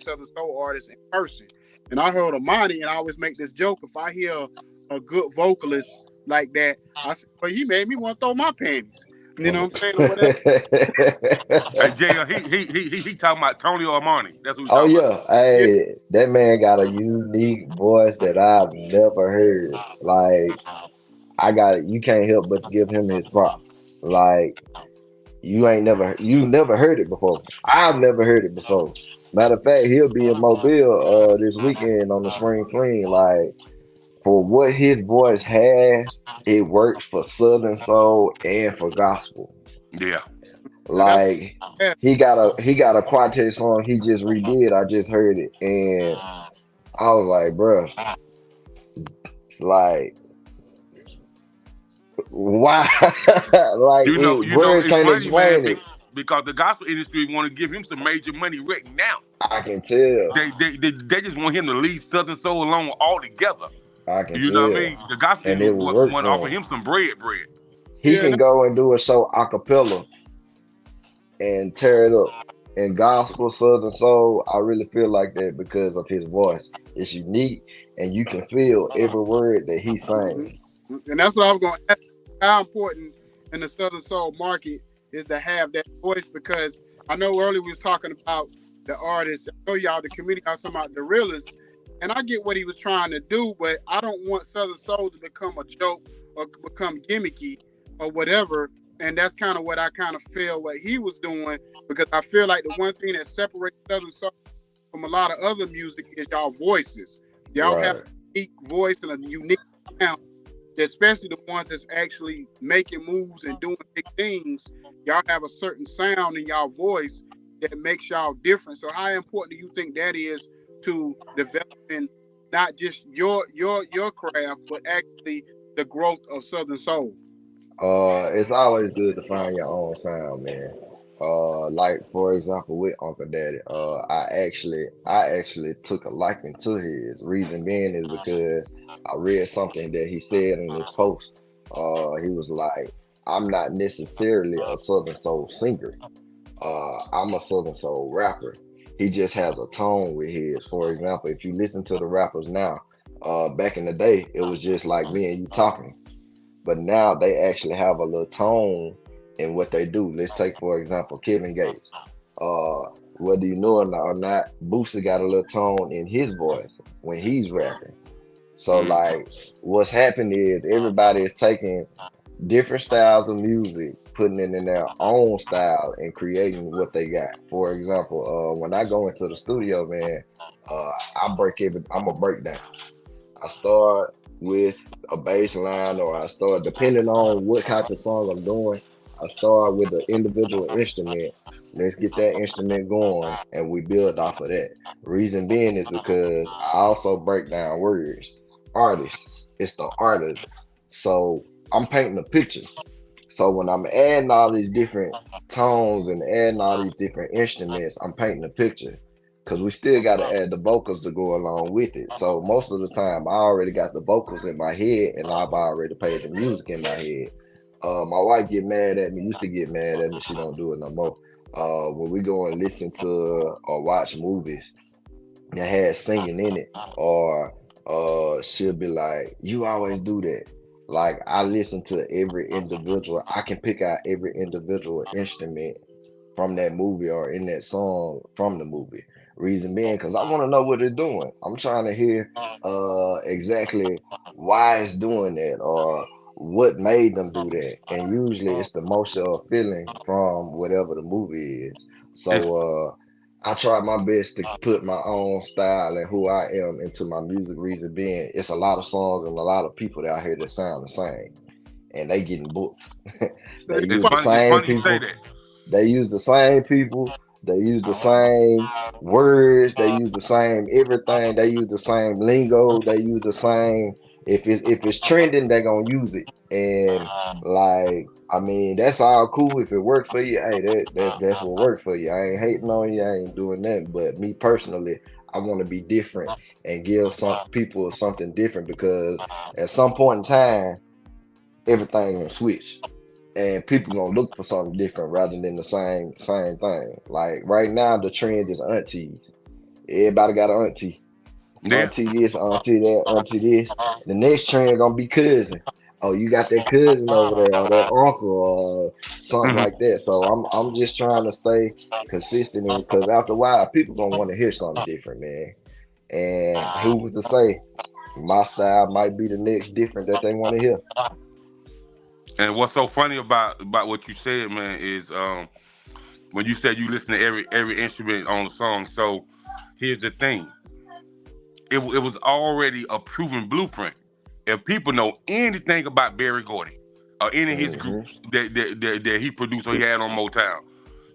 Southern Soul artists in person. And I heard Amani, and I always make this joke: if I hear a good vocalist like that, I say, well, he made me want to throw my panties. You know what I'm saying, or whatever. Hey, JL, he talking about Tony Armani. That's what we Oh talking about. yeah, Yeah, hey, that man got a unique voice that I've never heard. Like, you can't help but give him his props. Like, you never heard it before. I've never heard it before. Matter of fact, he'll be in Mobile this weekend on the spring fling. Like for what his voice has, it works for Southern Soul and for gospel. Yeah. Now that's Like yeah, he got a quartet song he just redid. I just heard it and I was like, bruh, like why? Like words It's can't funny, man, explain it. because the gospel industry want to give him some major money right now. I can tell. They just want him to leave Southern Soul alone altogether. I can You know what I mean? tell. The gospel And it people will work want to offer for him. him some bread. He yeah. can go and do a show a cappella and tear it up. In gospel, Southern Soul, I really feel like that because of his voice. It's unique and you can feel every word that he's saying. And that's what I was going to ask. How important in the Southern Soul market is to have that voice? Because I know earlier we was talking about the artists. I know y'all, the community, I was talking about the realists. And I get what he was trying to do, but I don't want Southern Soul to become a joke or become gimmicky or whatever. And that's kind of what I kind of feel what he was doing, because I feel like the one thing that separates Southern Soul from a lot of other music is y'all voices. Y'all have a Right. unique voice and a unique sound, especially the ones that's actually making moves and doing big things. Y'all have a certain sound in y'all voice that makes y'all different. So how important do you think that is to developing not just your craft, but actually the growth of Southern Soul? It's always good to find your own sound, man. Like for example, with Uncle Daddy, I actually took a liking to his. Reason being is because I read something that he said in his post. He was like, "I'm not necessarily a Southern Soul singer. I'm a Southern Soul rapper. He just has a tone with his. For example, if you listen to the rappers now, back in the day, it was just like me and you talking. But now they actually have a little tone in what they do. Let's take, for example, Kevin Gates. Uh, whether you know it or not, Boosie got a little tone in his voice when he's rapping. So, Mm. like, what's happened is everybody is taking different styles of music, putting it in their own style and creating what they got. For example, when I go into the studio, man, I'm a breakdown. I start with a bass line, or I start depending on what type of song I'm doing. I start with an individual instrument. Let's get that instrument going, and we build off of that. Reason being is because I also break down words. Artist, it's the artist. So I'm painting a picture. So when I'm adding all these different tones and adding all these different instruments, I'm painting a picture because we still got to add the vocals to go along with it. So most of the time, I already got the vocals in my head, and I've already played the music in my head. My wife get mad at me. Used to get mad at me. She don't do it no more. When we go and listen to or watch movies that has singing in it, or she'll be like, "You always do that." Like I listen to every individual. I can pick out every individual instrument from that movie or in that song from the movie. Reason being, because I want to know what they're doing. I'm trying to hear exactly why it's doing that or what made them do that. And usually it's the emotional feeling from whatever the movie is. It's So I try my best to put my own style and who I am into my music. Reason being, it's a lot of songs and a lot of people that I hear that sound the same, and they getting booked. So They it's use the quite it's same funny you say people. that. They use the same people. They use the same words. They use the same everything. They use the same lingo. They use the same. If it's trending, they're gonna use it. And like, I mean, that's all cool. If it worked for you, hey, that's what worked for you. I ain't hating on you. I ain't doing nothing. But me personally, I want to be different and give some people something different because at some point in time, everything gonna switch and people gonna look for something different rather than the same thing. Like right now, the trend is aunties. Everybody got an auntie. Yeah. Auntie this, auntie that, auntie this. The next trend gonna be cousin. Oh, you got that cousin over there, or that uncle, or something Hmm. like that. So I'm just trying to stay consistent because after a while, people gonna want to hear something different, man. And who was to say my style might be the next different that they want to hear? And what's so funny about what you said, man, is when you said you listen to every instrument on the song. So here's the thing: it was already a proven blueprint. If people know anything about Berry Gordy or any of his Mm-hmm. groups that he produced or he had on Motown,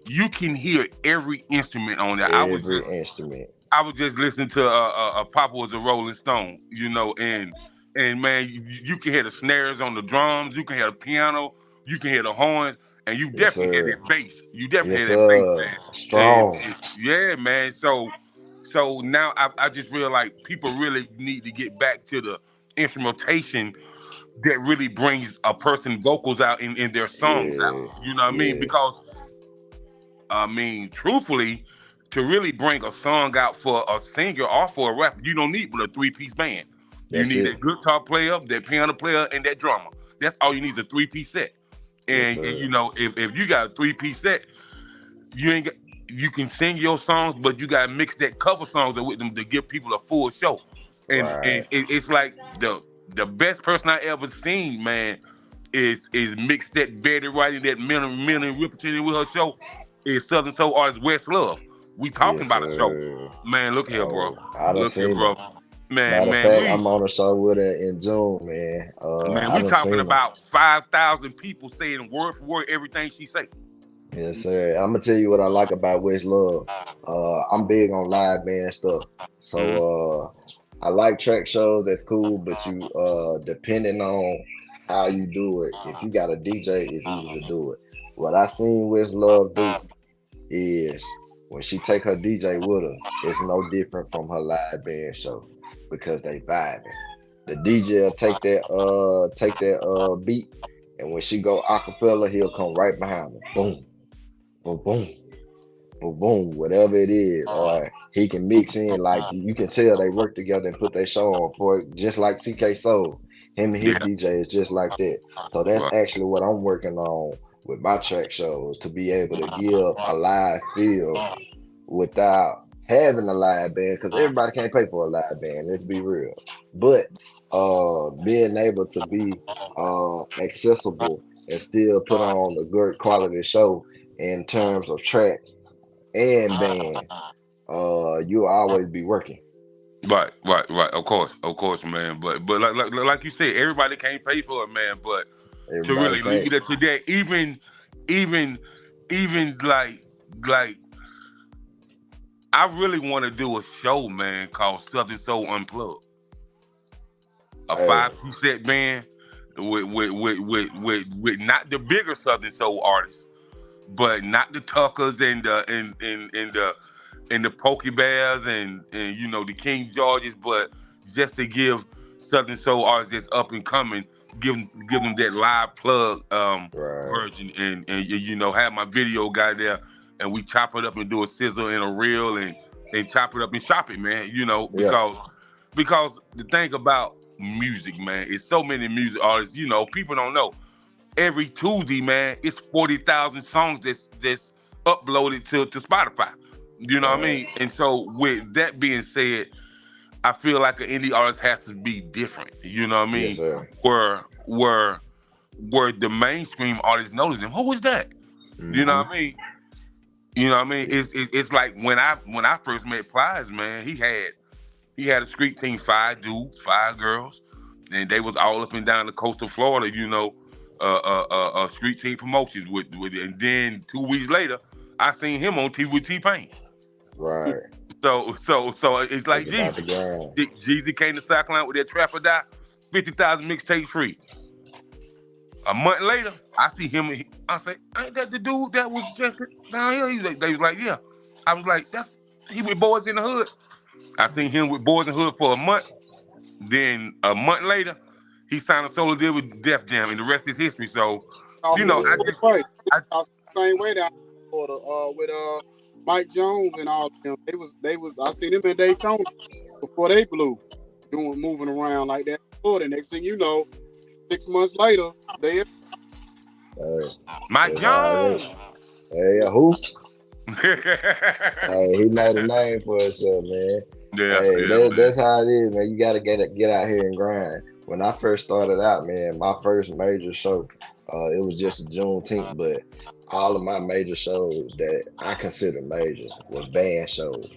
you can hear every instrument on there. Every instrument. I was just listening to a Papa was a Rolling Stone, and man, you can hear the snares on the drums, you can hear the piano, you can hear the horns, and you Yes, definitely hear sir. that bass. You definitely Yes, hear that bass, sir. man. Strong. Yeah, man. So now I just realize like people really need to get back to the instrumentation that really brings a person vocals out in their songs out. Yeah. You know what I mean? Yeah. Because I mean, truthfully, to really bring a song out for a singer or for a rapper, you don't need but a three-piece band. You That's need it. that guitar player, that piano player, and that drummer. That's all you need is a three-piece set. Yes, And sir. you know, if you got a three-piece set, you ain't got, you can sing your songs, but you gotta mix that cover songs with them to give people a full show. And Right. it's like the best person I ever seen, man, is mixed that Betty writing that million representing with her show is Southern Soul artist West Love. We talking Yes, about a show. sir. Man, look here, bro. Oh, I done Look here, seen her. bro. Man, Matter of man, fact, I'm on a show with her in June, man. I we done talking seen her. about 5,000 people saying word for word everything she say. Yes, sir. I'm gonna tell you what I like about West Love. I'm big on live band stuff. Mm-hmm. So I like track shows, that's cool, but you depending on how you do it, if you got a DJ, it's easy to do it. What I seen West Love do is when she take her DJ with her, it's no different from her live band show because they vibing. The DJ will take that beat, and when she go acapella, he'll come right behind her. Boom, boom, boom, boom, boom, whatever it is. Or he can mix in, like you can tell they work together and put their show on for it, just like CK Soul. Him and his Yeah. DJ is just like that. So that's Right. actually what I'm working on with my track shows, to be able to give a live feel without having a live band, because everybody can't pay for a live band, let's be real. But being able to be accessible and still put on a good quality show in terms of track and band, you'll always be working. Right. Of course, man. But like you said, everybody can't pay for it, man. But to Everybody really can't. lead it to that, even even like I really want to do a show, man, called Southern Soul Unplugged. A Hey, 5 piece set band with not the bigger Southern Soul artists, but not the Tuckers and the Pokey Bears and you know the King Georges, but just to give Southern Soul artists that's up and coming, give them that live plug right. version, and you know have my video guy there, and we chop it up and do a sizzle and a reel and chop it up and shop it, man. You know Yeah. because the thing about music, man, is so many music artists. You know, people don't know. Every Tuesday, man, it's 40,000 songs that's uploaded to Spotify. You know what I Right. mean? And so with that being said, I feel like an indie artist has to be different. You know what I Yes, mean? sir. Where where where the mainstream artists notice them. Who is that? You know Hmm. what I mean? You know what I mean? It's like when I first met Plies, man, he had a street team, 5 dudes, 5 girls, and they was all up and down the coast of Florida. You know, street team promotions with and then 2 weeks later, I seen him on TV with T Pain. Right. So it's like It's about the Jeezy. grind. Jeezy came to South Carolina with that Trapper Die, 50,000 mixtape free. A month later, I see him. I say, ain't that the dude that was just down here? They was like, yeah. I was like, that's he with Boys in the Hood. I seen him with Boys in the Hood for a month. Then a month later, he signed a solo deal with Def Jam, and the rest is history. So, you know, Also, I Yeah. just, right. It's I also the same way down in Florida, with Mike Jones and all of them. They was I seen them in Daytona before they blew, moving around like that in Florida. Next thing you know, 6 months later, they Hey, Mike it's already. Jones. Hey, who? Yeah, Hey, he made a name for himself, man. Yeah, Hey, yeah, man. that's how it is, man. You gotta get out here and grind. When I first started out, man, my first major show, it was just a Juneteenth, but all of my major shows that I consider major was band shows,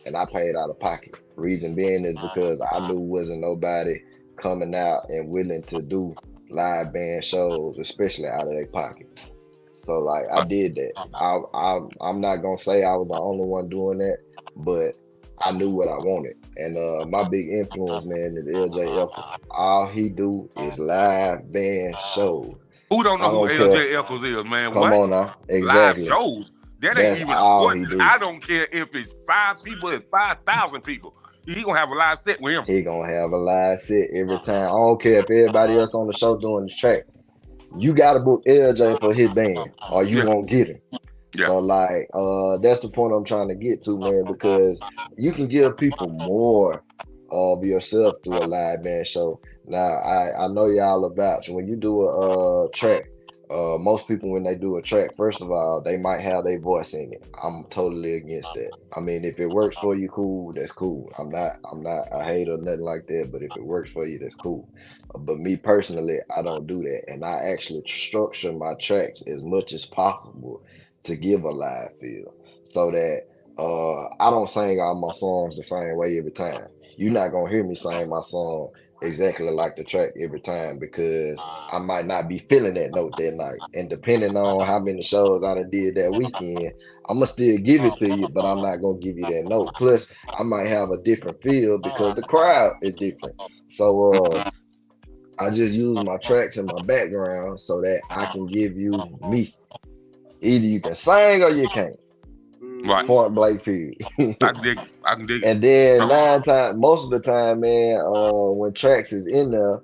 and I paid out of pocket. Reason being is because I knew wasn't nobody coming out and willing to do live band shows, especially out of their pocket. So like I Uh, did that. I'm not gonna say I was the only one doing that, but I knew what I wanted. And my big influence, man, is LJ Echols. All he do is live band shows. who don't I know who don't care. LJ Echols is, man? Come What? on now. Live Exactly. shows? That ain't That's even a all he question. do. I don't care if it's 5 people, it's 5,000 people. He gonna have a live set with him. He gonna have a live set every time. I don't care if everybody else on the show doing the track. You gotta book LJ for his band or you Yeah, won't get him. yeah. So like that's the point I'm trying to get to, man, because you can give people more of yourself through a live band show. Now I know y'all about when you do a track, most people when they do a track, first of all, they might have their voice in it. I'm totally against that. I mean, if it works for you, cool, that's cool. I'm not a hater or nothing like that, but if it works for you, that's cool. But me personally, I don't do that. And I actually structure my tracks as much as possible to give a live feel so that I don't sing all my songs the same way every time. You're not gonna hear me sing my song exactly like the track every time because I might not be feeling that note that night. And depending on how many shows I done did that weekend, I'm gonna still give it to you, but I'm not gonna give you that note. Plus, I might have a different feel because the crowd is different. So Mhm. I just use my tracks in my background so that I can give you me. Either you can sing or you can't. Right. Point blank period. I can dig it. I can dig it. And then So, most of the time, man, when tracks is in there,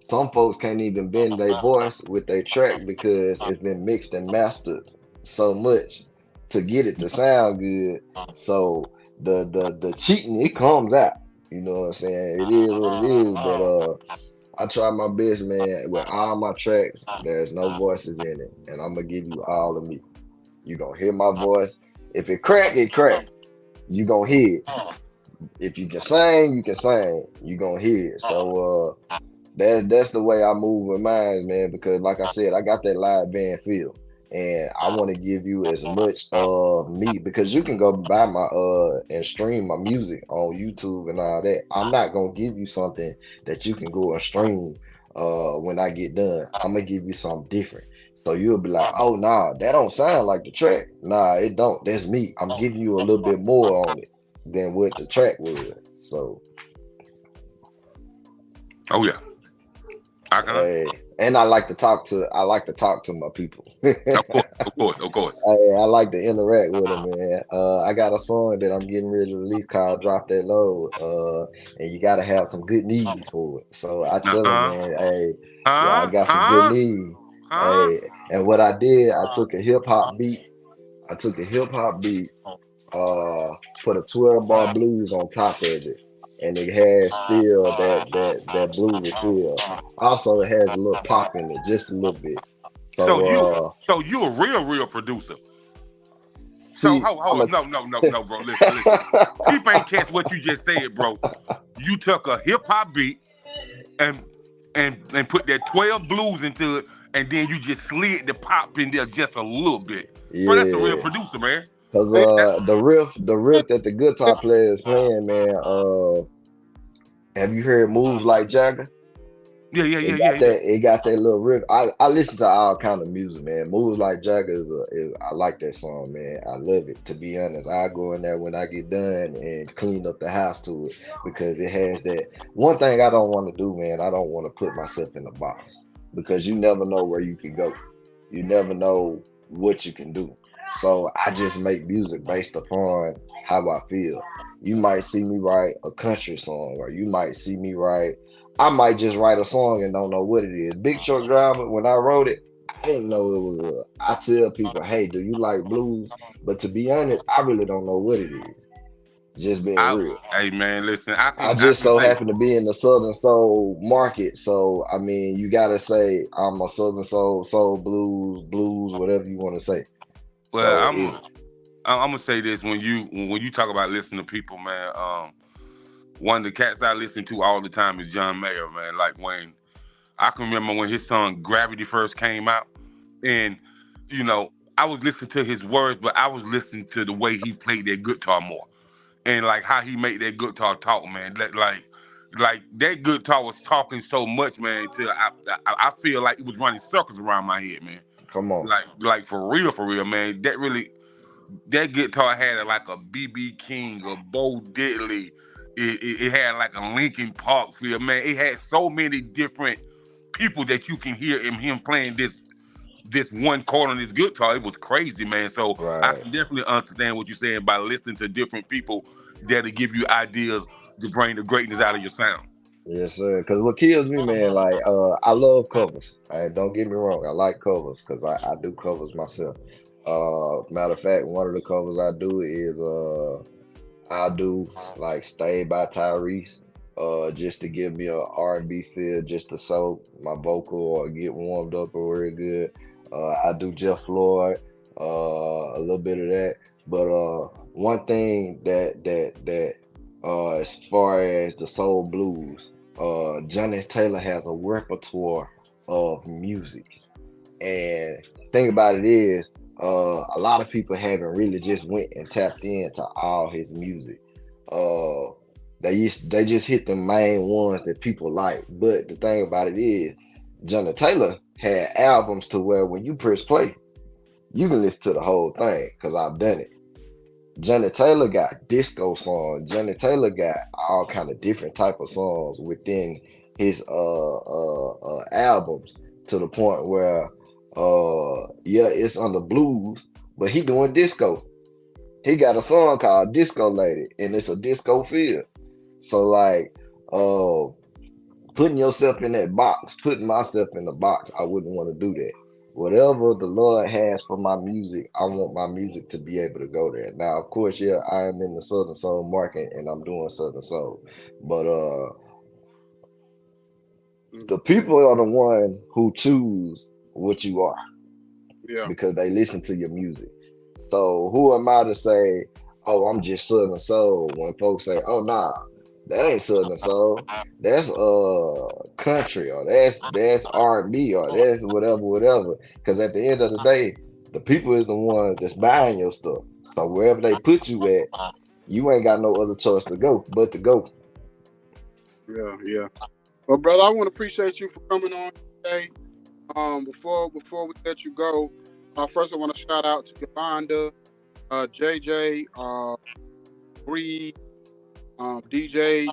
some folks can't even bend their voice with their track because it's been mixed and mastered so much to get it to sound good. So the cheating, it comes out. You know what I'm saying? It is what it is, but I try my best, man, with all my tracks. There's no voices in it, and I'm gonna give you all of me. You gonna hear my voice. If it crack, it crack. You gonna hear it. If you can sing, you can sing. You gonna hear it. So that's the way I move with mine, man. Because like I said, I got that live band feel, and I want to give you as much of me because you can go buy my and stream my music on YouTube and all that. I'm not gonna give you something that you can go and stream when I get done. I'm gonna give you something different. So you'll be like, oh nah, that don't sound like the track. Nah, it don't. That's me. I'm giving you a little bit more on it than what the track was. So oh yeah. I can. hey, and I like to talk to my people. Of course. Hey, I like to interact with them, man. I got a song that I'm getting ready to release called "Drop That Load," and you got to have some good knees for it. So I tell them, Uh-huh. man, hey, yeah, I Huh? got some good Huh? knees. Huh? Hey, and what I did, I took a hip hop beat. I took a hip hop beat, put a 12-bar blues on top of it, and it has still that bluesy feel. Also, it has a little pop in it, just a little bit. So you So so you a real producer. So see, hold on. No, bro. Listen. People ain't catch what you just said, bro. You took a hip hop beat and and put that 12 blues into it, and then you just slid the pop in there just a little bit. Bro, that's a real yeah, producer, man. because Hey, the riff that the guitar player is playing, man. Have you heard "Moves Like Jagger"? Yeah. It got that little riff. I listen to all kind of music, man. Moves Like Jagger I like that song, man. I love it. To be honest, I go in there when I get done and clean up the house to it because it has that. One thing I don't want to do, man, I don't want to put myself in a box because you never know where you can go. You never know what you can do. So I just make music based upon how I feel. You might see me write a country song, or you might see me write I might just write a song and don't know what it is. Big Truck Driva, when I wrote it, I didn't know it was I tell people, hey, do you like blues? But to be honest, I really don't know what it is. Just being real. Hey man, listen, I I just can so say, happen to be in the Southern Soul market. So I mean, you gotta say I'm a Southern Soul, soul blues, whatever you want to say. well, So I'm I'm gonna say this when you talk about listening to people, man. One of the cats I listen to all the time is John Mayer, man. Like when I can remember when his song Gravity first came out, and you know I was listening to his words, but I was listening to the way he played that guitar more, and like how he made that guitar talk, man. Like that guitar was talking so much, man. Till I feel like it was running circles around my head, man. Come on. Like for real, man. That guitar had like a BB King, a Bo Diddley. It had like a Linkin Park feel, man. It had so many different people that you can hear him playing this one chord on this guitar. It was crazy, man. So I Right. can definitely understand what you're saying by listening to different people that'll give you ideas to bring the greatness out of your sound. Yes, sir. Because what kills me, man, like I love covers. Don't get me wrong, I like covers because I do covers myself. Matter of fact, one of the covers I do is I do like "Stay" by Tyrese, just to give me a R&B feel, just to soak my vocal or get warmed up or real good. I do Jeff Floyd, a little bit of that. But one thing that as far as the soul blues, Johnny Taylor has a repertoire of music. And thing about it is, a lot of people haven't really just went and tapped into all his music. Uh, they just hit the main ones that people like. But the thing about it is, Johnny Taylor had albums to where when you press play, you can listen to the whole thing because I've done it. Johnny Taylor got disco songs. Johnny Taylor got all kind of different type of songs within his albums to the point where yeah, it's on the blues, but he doing disco. He got a song called Disco Lady, and it's a disco feel. So like putting yourself in that box, putting myself in the box, I wouldn't want to do that. Whatever the Lord has for my music, I want my music to be able to go there. Now, of course, yeah, I am in the Southern Soul market and I'm doing Southern Soul. But the people are the ones who choose what you are Yeah. because they listen to your music. So who am I to say, oh, I'm just Southern Soul when folks say, oh nah, that ain't Southern Soul. That's country or that's R&B or that's whatever. Because at the end of the day, the people is the ones that's buying your stuff. So wherever they put you at, you ain't got no other choice to go but to go. Yeah, yeah. Well, brother, I want to appreciate you for coming on today. Before we let you go, first I want to shout out to Yolanda, JJ, Bree, DJ,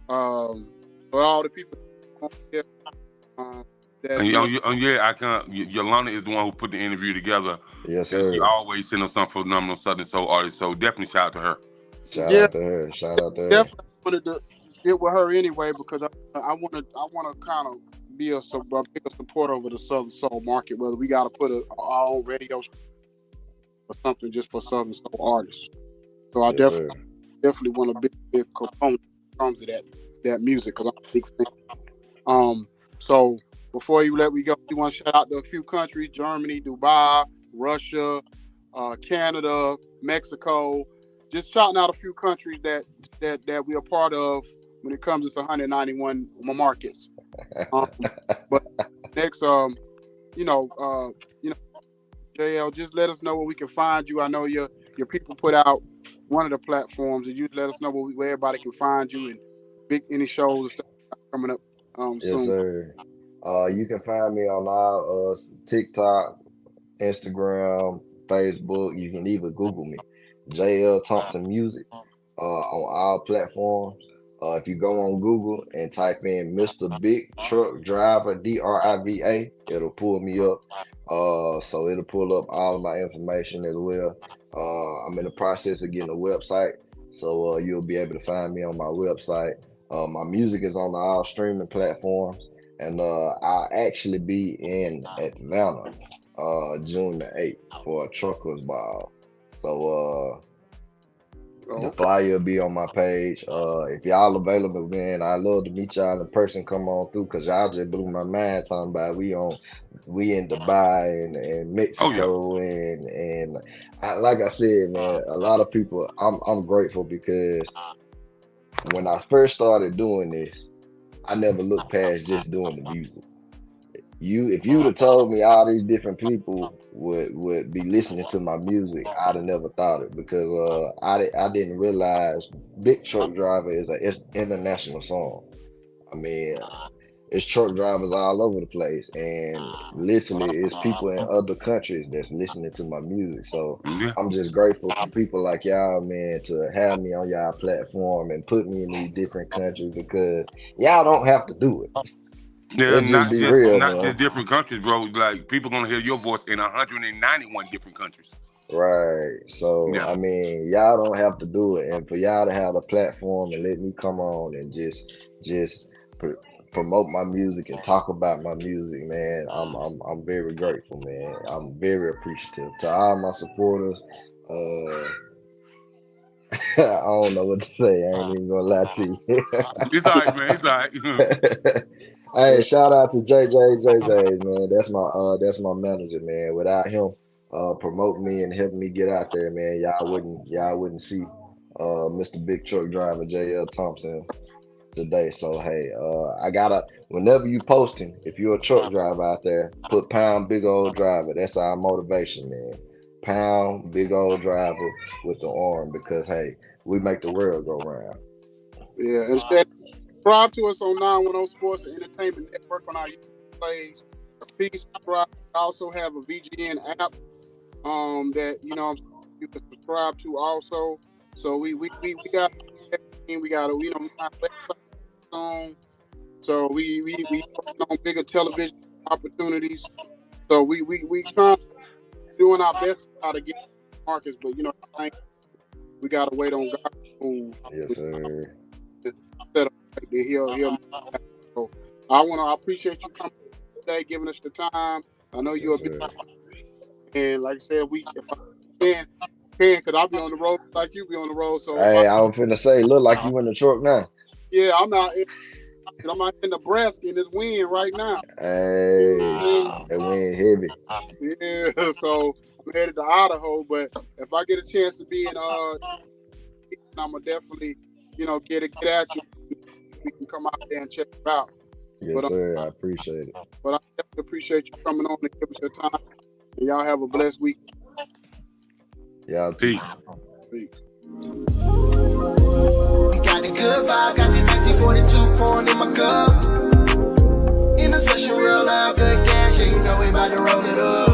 for all the people on here. Yeah, I can. Yolanda is the one who put the interview together. Yes, And sir. she always send us some phenomenal Southern Soul artists. So definitely shout out to her. Shout out to her. Shout out to her. Definitely wanted to get with her anyway because I want to kind of be a bigger supporter over the Southern Soul market. Whether we got to put our own radio show or something just for Southern Soul artists. So I Yes, definitely want a big component when it comes to that music because I'm a big fan. So before we go, you want to shout out to a few countries: Germany, Dubai, Russia, Canada, Mexico. Just shouting out a few countries that we are part of when it comes to 191 markets. But next, JL, just let us know where we can find you. I know your people put out one of the platforms, and you let us know where everybody can find you and any shows and stuff coming up Yes, soon. sir. You can find me on our TikTok, Instagram, Facebook. You can even Google me, JL Thompson Music, on all platforms. If you go on Google and type in Mr. Big Truck Driver, Driva, it'll pull me up. So it'll pull up all of my information as well. I'm in the process of getting a website, so you'll be able to find me on my website. My music is on all streaming platforms, and I'll actually be in Atlanta June the 8th for a truckers ball. So The flyer will be on my page. If y'all available, man, I love to meet y'all in person. Come on through, cause y'all just blew my mind talking about we in Dubai and Mexico and like I said, man, a lot of people. I'm grateful because when I first started doing this, I never looked past just doing the music. If you'd have told me all these different people would be listening to my music, I'd have never thought it because I didn't realize Big Truck Driva is an international song. I mean, it's truck drivers all over the place, and literally it's people in other countries that's listening to my music. So I'm just grateful for people like y'all, man, to have me on y'all platform and put me in these different countries because y'all don't have to do it. Yeah, Let's just be real, man. just different countries, bro. Like people gonna hear your voice in 191 different countries. Right. So I mean, y'all don't have to do it, and for y'all to have a platform and let me come on and just promote my music and talk about my music, man. I'm very grateful, man. I'm very appreciative to all my supporters. I don't know what to say. I ain't even gonna lie to you. It's all right, man. It's all right. Hey, shout out to JJ, man. That's my manager, man. Without him promoting me and helping me get out there, man, y'all wouldn't see Mr. Big Truck Driva JL Thompson today. So hey, whenever you posting, if you're a truck driver out there, put pound big old driver. That's our motivation, man. Pound big old driver with the arm because hey, we make the world go round. Yeah, and subscribe to us on 910 Sports and Entertainment Network on our YouTube page. Please subscribe. We also have a VGN app that you can subscribe to also. So we got everything. We got website on. So we working on bigger television opportunities. So we trying doing our best how to get markets, but we gotta wait on God to move. Yes, sir. He'll so I appreciate you coming today, giving us the time. I know you're a big and like I said, if I can, because I'll be on the road like you be on the road. So hey, I was finna say, look like you in the truck now. Yeah, I'm out in Nebraska in this wind right now. Hey, that wind heavy. Yeah, so I'm headed to Idaho, but if I get a chance to be in I'm gonna definitely get at you. We can come out there and check it out. Yes, sir. I appreciate it. But I definitely appreciate you coming on and giving us your time. And y'all have a blessed week. Y'all too. Peace. Got the good vibe, got the 1942 pouring in my cup. In the session real loud, good gas, yeah, you know we about to roll it up.